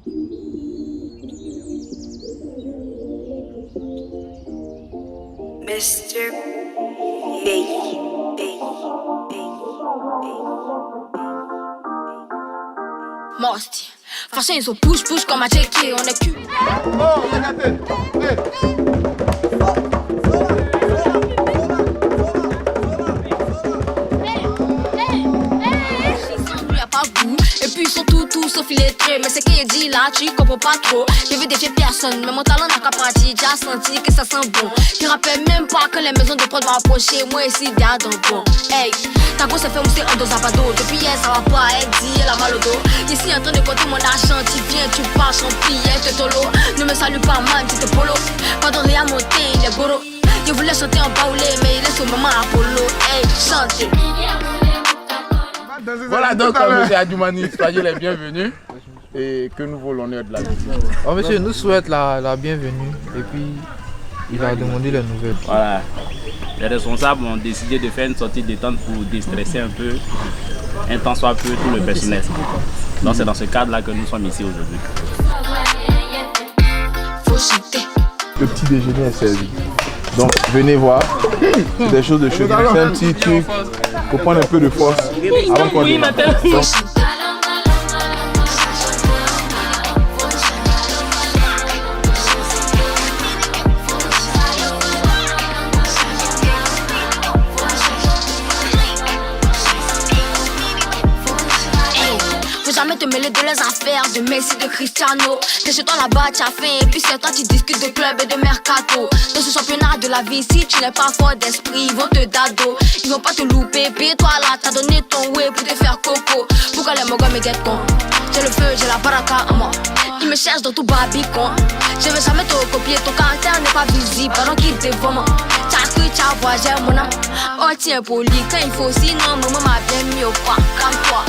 Mr. Biggie. Mosty. Façon ils sont push comme à checker, on est cul. Oh, regardez. Et puis ils sont tout sauf illettrés. Mais c'est qu'il dit là, tu comprends pas trop. Je veux défier personne, mais mon talent n'a qu'à partir. J'ai senti que ça sent bon. Tu rappelles même pas que les maisons de prod vont approcher. Moi ici, y'a donc bon. Hey, ta go se fait mousser en dos à bado. Depuis hier, ça va pas, elle dit, elle a mal au dos. Ici, en train de compter mon argent. Tu viens, tu pars, son billet, te tolo. Ne me salue pas, man, tu te polo. Quand on est à monter, il est goro. Je voulais chanter en baoulé, mais il est sur maman Apollo. Hey, chantez. Voilà donc M. Adjoumani, soyez les bienvenus et que nous vaut l'honneur de la vie. Oh, monsieur, nous souhaite la bienvenue et puis il va demander les nouvelles. Voilà, les responsables ont décidé de faire une sortie détente pour déstresser un peu, un temps soit peu tout le personnel. Donc c'est dans ce cadre-là que nous sommes ici aujourd'hui. Le petit déjeuner est servi. Donc venez voir, c'est des choses de cheveux, c'est un petit truc pour prendre un peu de force avant qu'on démarre. Jamais te mêler de les affaires de Messi, de Cristiano. T'es chez toi là-bas, t'as faim. Et puis c'est toi qui discutes de club et de mercato. Dans ce championnat de la vie, si tu n'es pas fort d'esprit, ils vont te dado. Ils vont pas te louper. Puis toi là, t'as donné ton way pour te faire coco. Pourquoi les mogas me guettent con? J'ai le feu, j'ai la baraka en moi. Ils me cherchent dans tout babicon. Je veux jamais te recopier, ton caractère n'est pas visible. Pendant qu'ils dévorent moi. T'as cru, t'as voyagé mon âme. Oh tiens poli, quand il faut, sinon maman m'a bien mis au point. Calme-toi.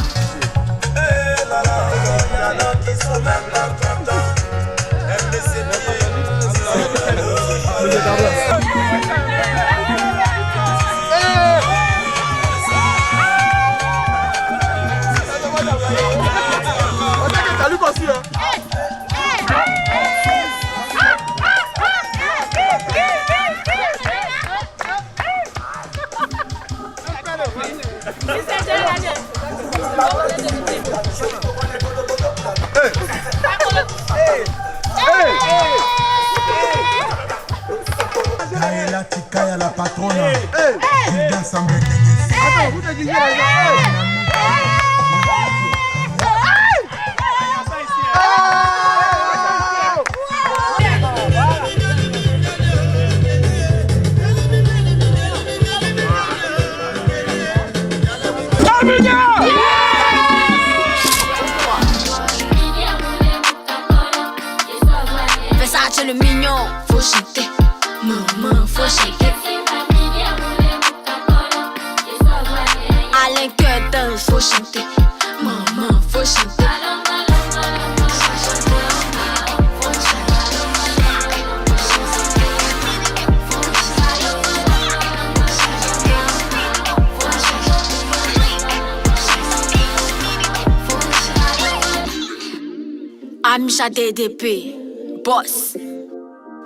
La tika ya la patrona. Versace le mignon, faut chanter. Maman, faut chanter. Alain Curtin, faut chanter. Maman, faut chanter. Amisha DDP, boss,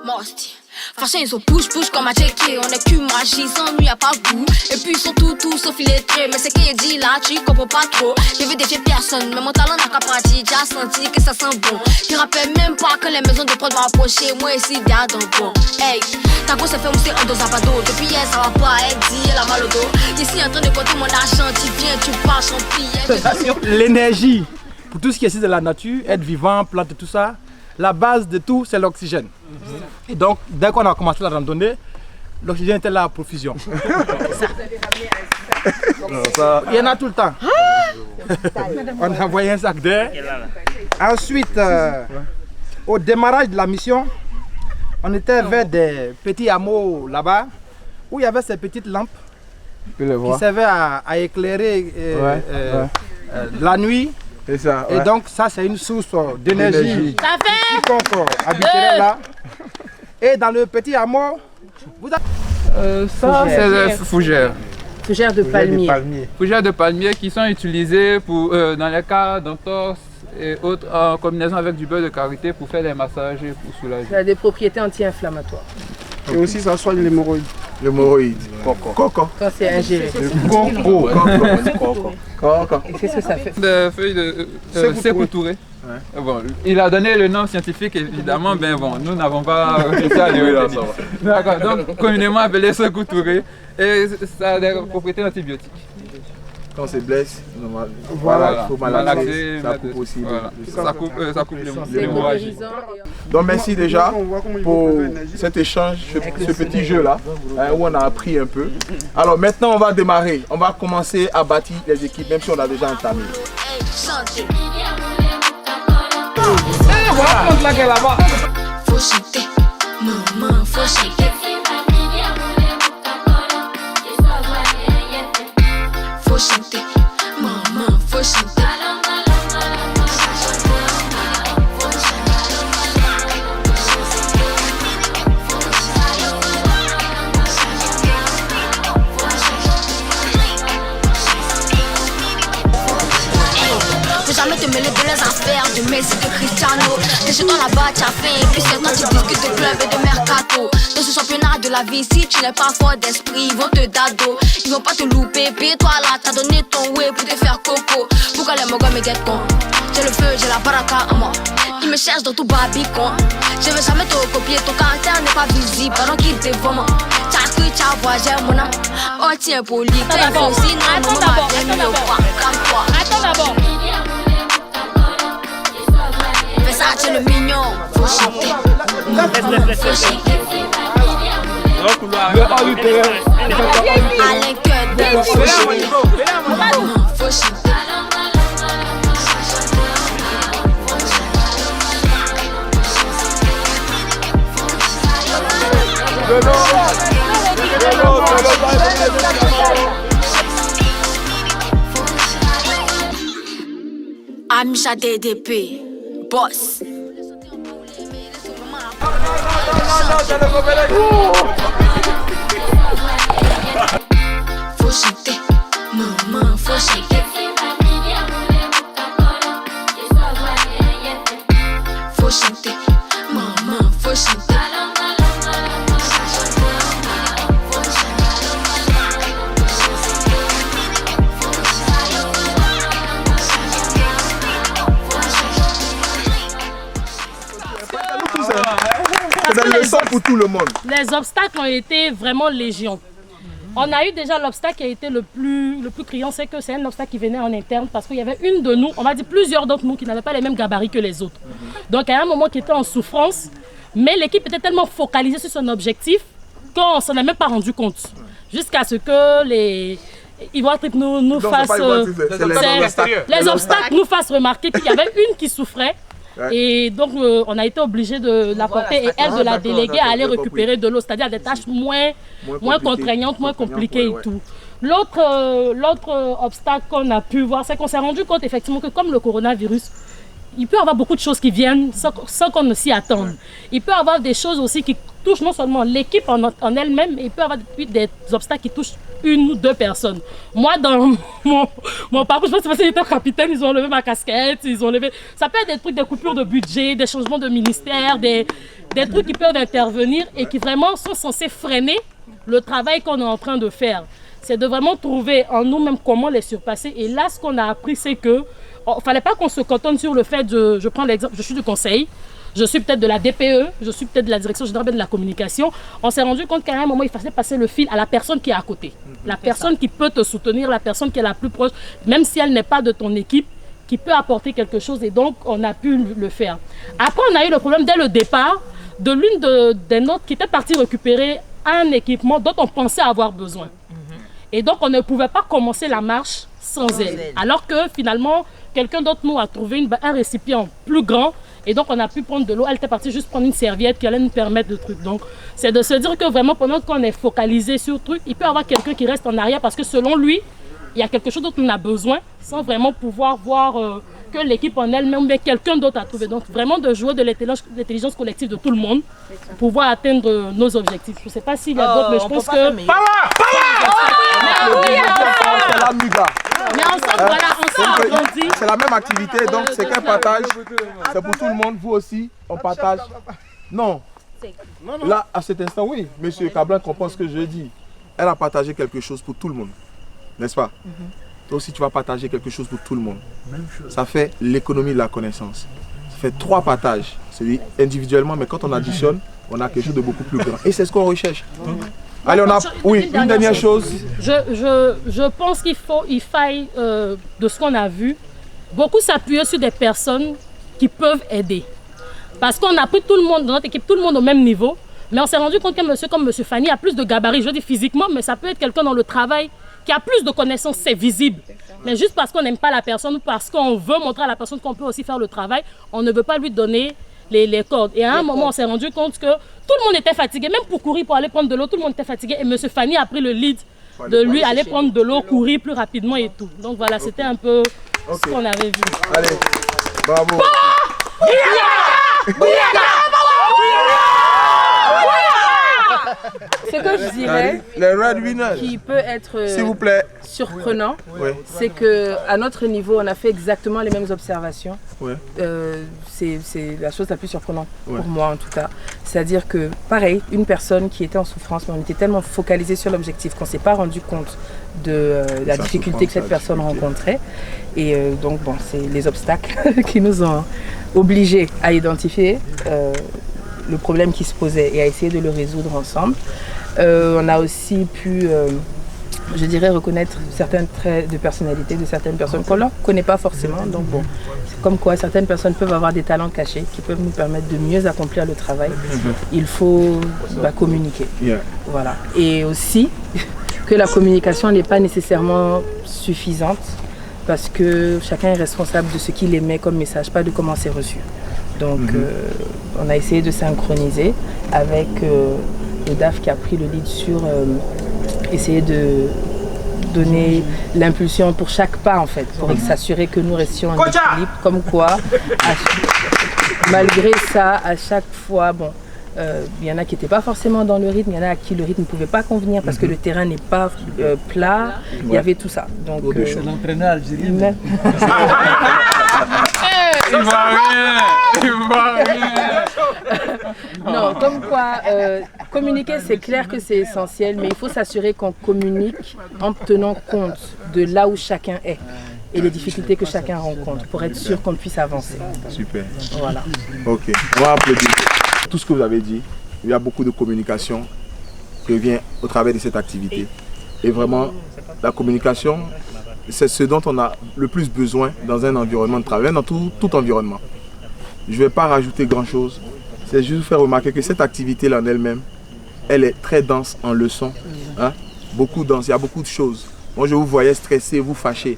Mosty. Façon ils sont push comme à checker. On est cul magie, sans nous y'a pas goût. Et puis ils sont tout sauf illettrés. Mais c'est qu'il dit là, tu comprends pas trop. Je veux défier personne, mais mon talent n'a qu'à partir. J'ai senti que ça sent bon. Tu rappelles même pas que les maisons de prod vont approcher. Moi ici, y'a donc bon. Hey, ta go se fait mousser en dos à bado. Depuis hier, ça va pas, elle dit, elle a mal au dos. Ici en train de compter mon argent. Tu viens, tu pars, son billet. L'énergie, pour tout ce qui est ici de la nature, être vivant, planter tout ça. La base de tout, c'est l'oxygène. Et donc, dès qu'on a commencé la randonnée, l'oxygène était là à profusion. Il y en a tout le temps. On a envoyé un sac d'air. Ensuite, au démarrage de la mission, on était vers des petits hameaux là-bas, où il y avait ces petites lampes qui servaient à éclairer la nuit. Ça, et donc ça c'est une source d'énergie. Quiconque habiterait là. Et dans le petit hameau, vous avez... ça c'est fougères. Fougères de palmier. Fougères de palmier qui sont utilisées pour, dans les cas d'entorse et autres en combinaison avec du beurre de karité pour faire des massages et pour soulager. Il a des propriétés anti-inflammatoires. Et aussi ça soigne l'hémorroïde. L'hémorroïde. Coco. Ça c'est ingéré. Coco. Et qu'est-ce que ça fait? Des feuilles de Sékou Touré. Bon, il a donné le nom scientifique évidemment, ben bon, nous n'avons pas ça à retenir. D'accord, donc communément appelé Sékou Touré et ça a des propriétés antibiotiques. Quand on se blesse, normal. Voilà, il faut malaxer, ça coupe aussi. Voilà. Ça coupe l'hémorragie. Donc merci déjà pour cet échange, ce petit jeu là, où on a appris un peu. Alors maintenant on va démarrer, on va commencer à bâtir les équipes, même si on a déjà entamé. Faut chanter, maman, faut chanter. Faut chanter, maman, faut chanter. Faut jamais te mêler de les affaires de Messi, de Cristiano. T'es chez toi là-bas, t'as faim, puis c'est toi qui discutes de club et de mercato. Dans ce championnat de la vie, si tu n'es pas fort d'esprit, ils vont te dado. Ils vont pas te louper, puis toi là, t'as donné ton way pour te faire coco. Pourquoi les mogos me guettent con? J'ai le feu, j'ai la baraka en moi. Ils me cherchent dans tout babicon. Je vais jamais te copier, ton caractère n'est pas visible, pendant qu'ils te vont. T'as cru, t'as voyagé, mon âme. Oh tiens, poli, t'es faux, sinon, Attends d'abord. C'est le mignon, faut chanter. Faut chanter. Alain Cœur, faut chanter. Faut chanter. Amisha DDP, boss. Faut chanter, maman, faut chanter. Faut chanter, maman, faut chanter. C'est une leçon pour tout le monde. Les obstacles ont été vraiment légion. On a eu déjà l'obstacle qui a été le plus criant, c'est que c'est un obstacle qui venait en interne parce qu'il y avait une de nous, on va dire plusieurs d'entre nous qui n'avaient pas les mêmes gabarits que les autres. Donc à un moment qui était en souffrance, mais l'équipe était tellement focalisée sur son objectif qu'on ne s'en est même pas rendu compte. Jusqu'à ce que les Ivoire Trip nous fassent... les obstacles nous fassent remarquer qu'il y avait une qui souffrait. Et donc on a été obligé de la porter et elle de la déléguer à aller récupérer de l'eau, c'est-à-dire des tâches moins contraignantes, moins compliquées et tout. L'autre obstacle qu'on a pu voir, c'est qu'on s'est rendu compte effectivement que comme le coronavirus, il peut y avoir beaucoup de choses qui viennent sans qu'on ne s'y attende. Il peut y avoir des choses aussi qui touchent non seulement l'équipe en elle-même, mais il peut y avoir des obstacles qui touchent une ou deux personnes. Moi, dans mon parcours, je pense que j'étais capitaine, ils ont enlevé ma casquette, ils ont enlevé... Ça peut être des trucs, des coupures de budget, des changements de ministère, des trucs qui peuvent intervenir et qui vraiment sont censés freiner le travail qu'on est en train de faire. C'est de vraiment trouver en nous-mêmes comment les surpasser. Et là, ce qu'on a appris, c'est que il ne fallait pas qu'on se cantonne sur le fait de... Je prends l'exemple, je suis du conseil, je suis peut-être de la DPE, je suis peut-être de la direction générale de la communication. On s'est rendu compte qu'à un moment, il fallait passer le fil à la personne qui est à côté. La personne qui peut te soutenir, la personne qui est la plus proche, même si elle n'est pas de ton équipe, qui peut apporter quelque chose. Et donc, on a pu le faire. Après, on a eu le problème dès le départ de l'une des nôtres qui était partie récupérer un équipement dont on pensait avoir besoin. Et donc, on ne pouvait pas commencer la marche sans elle. Alors que finalement, quelqu'un d'autre nous a trouvé un récipient plus grand. Et donc, on a pu prendre de l'eau. Elle était partie juste prendre une serviette qui allait nous permettre de trucs. Donc, c'est de se dire que vraiment, pendant qu'on est focalisé sur le truc, il peut y avoir quelqu'un qui reste en arrière parce que selon lui, il y a quelque chose dont on a besoin sans vraiment pouvoir voir que l'équipe en elle-même, mais quelqu'un d'autre a trouvé. Donc, vraiment de jouer de l'intelligence collective de tout le monde pour pouvoir atteindre nos objectifs. Je ne sais pas s'il y a d'autres, mais je pense que... Mais ensemble, voilà, ensemble, on dit. C'est la même activité, donc c'est qu'un partage. C'est pour tout le monde, vous aussi, on partage. Non. Là, à cet instant, oui, monsieur Cablan comprend ce que je dis. Elle a partagé quelque chose pour tout le monde, n'est-ce pas? Toi aussi, tu vas partager quelque chose pour tout le monde. Ça fait l'économie de la connaissance. Ça fait 3 partages, c'est individuellement, mais quand on additionne, on a quelque chose de beaucoup plus grand. Et c'est ce qu'on recherche. Allez, on a... Oui, une dernière chose. Je pense qu'il faille, de ce qu'on a vu, beaucoup s'appuyer sur des personnes qui peuvent aider. Parce qu'on a pris tout le monde dans notre équipe, tout le monde au même niveau. Mais on s'est rendu compte qu'un monsieur comme monsieur Fanny a plus de gabarit, je dis physiquement, mais ça peut être quelqu'un dans le travail qui a plus de connaissances, c'est visible. Mais juste parce qu'on n'aime pas la personne ou parce qu'on veut montrer à la personne qu'on peut aussi faire le travail, on ne veut pas lui donner les cordes. Et à un moment, on s'est rendu compte que tout le monde était fatigué, même pour courir, pour aller prendre de l'eau, tout le monde était fatigué. Et monsieur Fanny a pris le lead de lui aller prendre de l'eau, courir plus rapidement et tout. Donc voilà, c'était un peu ce qu'on avait vu. Allez, bravo. Ce que je dirais, les Red Winners, qui peut être s'il vous plaît, surprenant, c'est qu'à notre niveau, on a fait exactement les mêmes observations. C'est la chose la plus surprenante pour moi en tout cas. C'est-à-dire que, pareil, une personne qui était en souffrance, mais on était tellement focalisé sur l'objectif qu'on ne s'est pas rendu compte de la difficulté que cette personne rencontrait. Et donc, bon, c'est les obstacles qui nous ont obligés à identifier le problème qui se posait et à essayer de le résoudre ensemble. On a aussi pu, je dirais, reconnaître certains traits de personnalité de certaines personnes qu'on ne connaît pas forcément. Donc bon, c'est comme quoi certaines personnes peuvent avoir des talents cachés qui peuvent nous permettre de mieux accomplir le travail. Il faut communiquer. Voilà. Et aussi que la communication n'est pas nécessairement suffisante parce que chacun est responsable de ce qu'il émet comme message, pas de comment c'est reçu. Donc on a essayé de synchroniser avec le DAF qui a pris le lead sur essayer de donner l'impulsion pour chaque pas en fait, pour s'assurer que nous restions en équilibre. Comme quoi, malgré ça, à chaque fois, bon, il y en a qui n'étaient pas forcément dans le rythme, il y en a à qui le rythme ne pouvait pas convenir parce que le terrain n'est pas plat, il y avait tout ça. Donc, l'entraîneur algérien. Il va rien. Non, comme quoi, communiquer, c'est clair que c'est essentiel, mais il faut s'assurer qu'on communique en tenant compte de là où chacun est et les difficultés que chacun rencontre pour être sûr qu'on puisse avancer. Super. Voilà. Ok, on va applaudir. Tout ce que vous avez dit, il y a beaucoup de communication qui vient au travers de cette activité. Et vraiment, la communication, c'est ce dont on a le plus besoin dans un environnement de travail, dans tout environnement. Je ne vais pas rajouter grand-chose. C'est juste vous faire remarquer que cette activité-là en elle-même, elle est très dense en leçons. Hein? Beaucoup dense, il y a beaucoup de choses. Moi, je vous voyais stressé, vous fâché.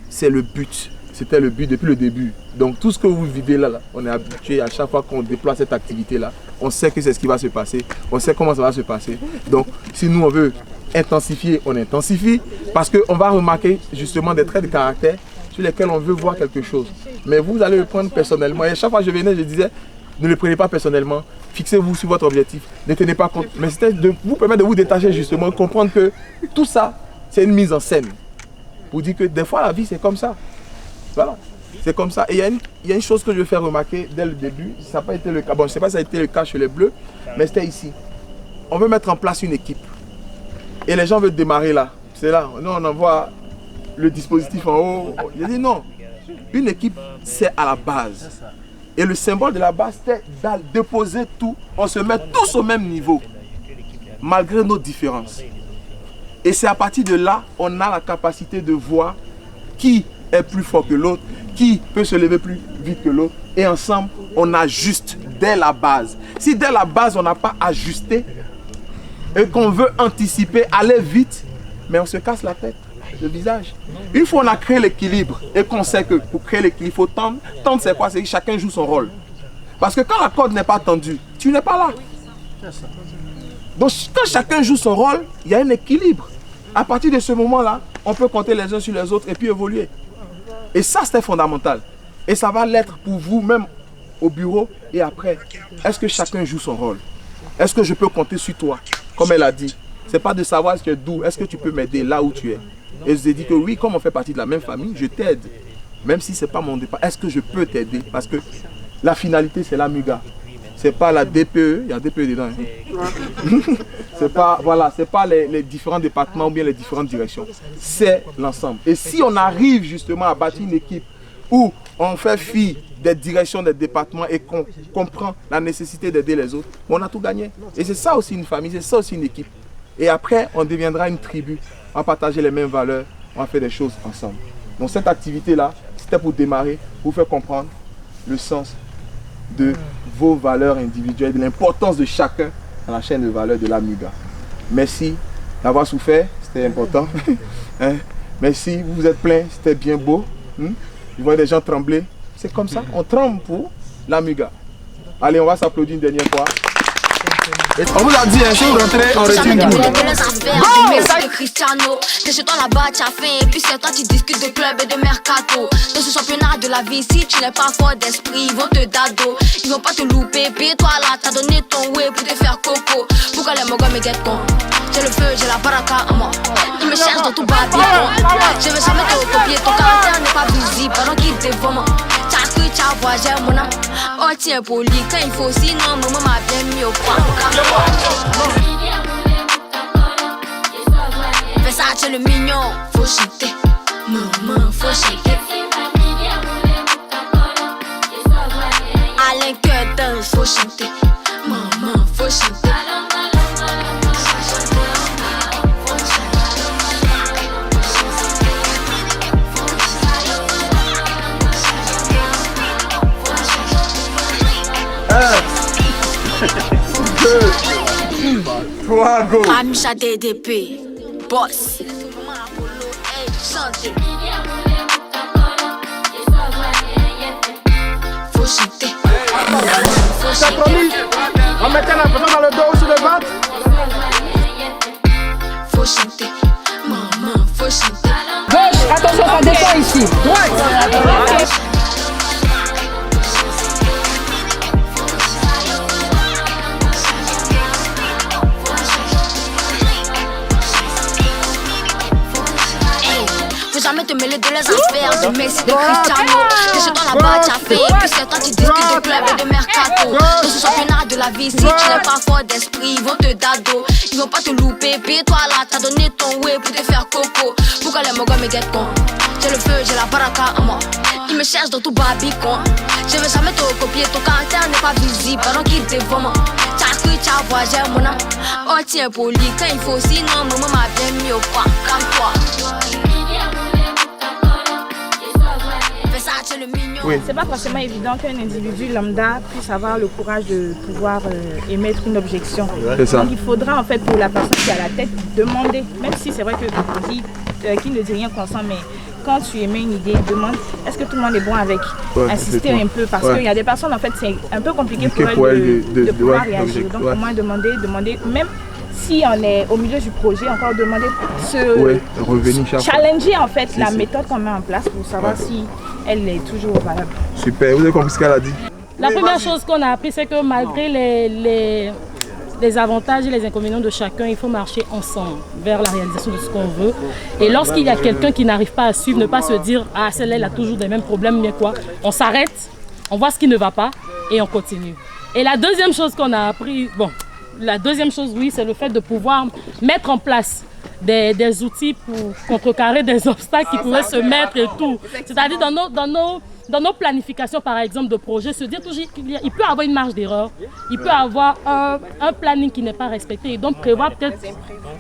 C'est le but. C'était le but depuis le début. Donc tout ce que vous vivez là, on est habitué à chaque fois qu'on déploie cette activité-là. On sait que c'est ce qui va se passer. On sait comment ça va se passer. Donc si nous on veut intensifier, on intensifie. Parce qu'on va remarquer justement des traits de caractère sur lesquels on veut voir quelque chose. Mais vous allez le prendre personnellement. Et à chaque fois que je venais, je disais, ne le prenez pas personnellement. Fixez-vous sur votre objectif. Ne tenez pas compte. Mais c'était de vous permettre de vous détacher justement, comprendre que tout ça, c'est une mise en scène. Pour dire que des fois la vie c'est comme ça. Voilà, c'est comme ça. Et il y a une chose que je veux faire remarquer dès le début, ça n'a pas été le cas. Bon, je ne sais pas si ça a été le cas chez les Bleus, mais c'était ici. On veut mettre en place une équipe. Et les gens veulent démarrer là. C'est là, nous on envoie le dispositif en haut. J'ai dit non, une équipe c'est à la base. Et le symbole de la base c'est de déposer tout, on se met tous au même niveau, malgré nos différences. Et c'est à partir de là, on a la capacité de voir qui est plus fort que l'autre, qui peut se lever plus vite que l'autre. Et ensemble, on ajuste dès la base. Si dès la base, on n'a pas ajusté et qu'on veut anticiper, aller vite, mais on se casse la tête, le visage. Une fois on a créé l'équilibre et qu'on sait que pour créer l'équilibre, il faut tendre. Tendre, c'est quoi? C'est que chacun joue son rôle. Parce que quand la corde n'est pas tendue, tu n'es pas là. Donc quand chacun joue son rôle, il y a un équilibre. À partir de ce moment-là, on peut compter les uns sur les autres et puis évoluer. Et ça, c'est fondamental. Et ça va l'être pour vous, même au bureau et après. Est-ce que chacun joue son rôle? Est-ce que je peux compter sur toi? Comme elle a dit, ce n'est pas de savoir ce que d'où. Est-ce que tu peux m'aider là où tu es? Et je vous ai dit que oui, comme on fait partie de la même famille, je t'aide. Même si ce n'est pas mon départ, est-ce que je peux t'aider? Parce que la finalité, c'est la MUGA. Ce n'est pas la DPE, il y a DPE dedans. Hein. C'est pas, voilà, c'est pas les différents départements ou bien les différentes directions. C'est l'ensemble. Et si on arrive justement à bâtir une équipe où on fait fi des directions des départements et qu'on comprend la nécessité d'aider les autres, on a tout gagné. Et c'est ça aussi une famille, c'est ça aussi une équipe. Et après, on deviendra une tribu. On va partager les mêmes valeurs, on va faire des choses ensemble. Donc cette activité-là, c'était pour démarrer, pour faire comprendre le sens de vos valeurs individuelles, de l'importance de chacun dans la chaîne de valeur de la MUGA. Merci d'avoir souffert, c'était important. Hein? Merci, vous vous êtes pleins, c'était bien beau. Je vois des gens trembler. C'est comme ça, on tremble pour la MUGA. Allez, on va s'applaudir une dernière fois. On vous a dit, si vous rentrez, on retire tout. De Cristiano, t'es chez toi là-bas, tu as faim, puis c'est toi qui discutes de club et de mercato. Dans ce championnat de la vie, si tu n'es pas fort d'esprit, ils vont te dado. Ils vont pas te louper, puis toi là, t'as donné ton way pour te faire coco. Pourquoi les mogas me guettent con? J'ai le feu, j'ai la baraka en moi. Ils me cherchent dans tout babylon. Je veux jamais te copier, ton caractère n'est pas visible pendant qu'ils te dévorent. T'as cru, t'as voyagé mon âme. Oh tiens poli, quand il faut, sinon maman m'a bien mis au point. Fais ça, tu es le mignon, faut chanter. Maman, faut chanter. Alain Curtin, faut chanter. Maman, faut chanter. Go. Amisha DDP, boss. Santé. Faut chanter. C'est promis. On mettait la personne dans le dos ou sur le ventre. Faut chanter. Maman, faut chanter. Gauche, attention, ça descend ici. Droite. Jamais te mêler de les affaires de Messi, de Cristiano. T'es chez toi là-bas, tu as fait, puis c'est toi qui discutes de club et de mercato. Dans ce championnat de la vie, si tu n'es pas fort d'esprit, ils vont te dado. Ils vont pas te louper, puis toi là, t'as donné ton way pour te faire coco. Pourquoi les mogas me guettent con? J'ai le feu, j'ai la baraka en moi. Ils me cherchent dans tout babicon. Je veux jamais te copier, ton caractère n'est pas visible pendant qu'ils te dévorent. T'as cru, t'as voyagé mon âme. Oh tiens poli, quand il faut, sinon maman m'a bien mis au point. Calme-toi. Oui. C'est pas forcément évident qu'un individu lambda puisse avoir le courage de pouvoir émettre une objection. Donc il faudra en fait pour la personne qui est à la tête demander, même si c'est vrai que qui ne dit rien consent, mais quand tu émets une idée, demande est-ce que tout le monde est bon avec, insister un peu parce qu'il y a des personnes en fait c'est un peu compliqué pour elles de pouvoir réagir. Donc au moins demander, même si on est au milieu du projet, encore demander challenger en fait la méthode qu'on met en place pour savoir si elle est toujours valable. Super, vous avez compris ce qu'elle a dit? La première chose qu'on a appris, c'est que malgré les avantages et les inconvénients de chacun, il faut marcher ensemble vers la réalisation de ce qu'on veut. Et lorsqu'il y a quelqu'un qui n'arrive pas à suivre, ne pas se dire « Ah, celle-là, elle a toujours des mêmes problèmes, mais quoi ?» On s'arrête, on voit ce qui ne va pas et on continue. Et la deuxième chose qu'on a appris, la deuxième chose, oui, c'est le fait de pouvoir mettre en place des outils pour contrecarrer des obstacles qui pourraient se mettre et tout. C'est-à-dire dans nos planifications, par exemple, de projets, se dire toujours qu'il peut y avoir une marge d'erreur, il peut y avoir un planning qui n'est pas respecté et donc prévoir peut-être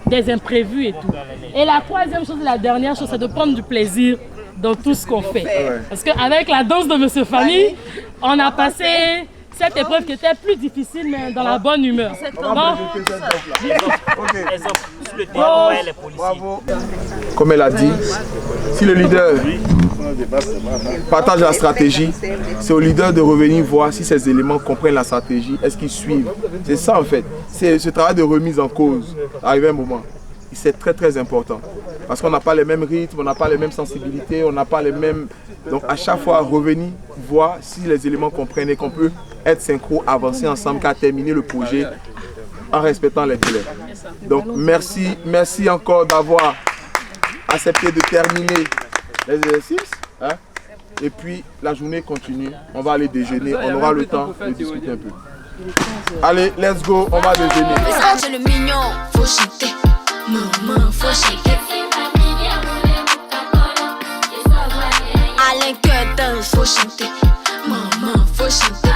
des imprévus et tout. Et la troisième chose et la dernière chose, c'est de prendre du plaisir dans tout ce qu'on fait. Parce qu'avec la danse de Monsieur Fanny, on a passé cette épreuve qui était plus difficile, mais dans la bonne humeur. Comme elle a dit, si le leader partage la stratégie, c'est au leader de revenir voir si ces éléments comprennent la stratégie, est-ce qu'ils suivent. C'est ça en fait, c'est ce travail de remise en cause, arrivé un moment. C'est très très important, parce qu'on n'a pas les mêmes rythmes, on n'a pas les mêmes sensibilités, on n'a pas les mêmes... Donc à chaque fois, revenir, voir si les éléments comprennent et qu'on peut être synchro, avancer ensemble, qu'à terminer le projet en respectant les délais. Donc merci encore d'avoir accepté de terminer les exercices. Hein? Et puis la journée continue. On va aller déjeuner. On aura le temps de discuter un peu. Allez, let's go. On va déjeuner. C'est le mignon. Faut chanter. Maman, faut chanter. Alain Curtin, faut chanter. Maman, faut chanter.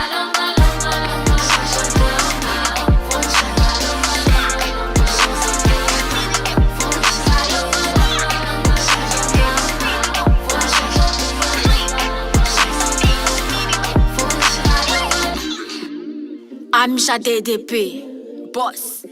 Amisha DDP, boss.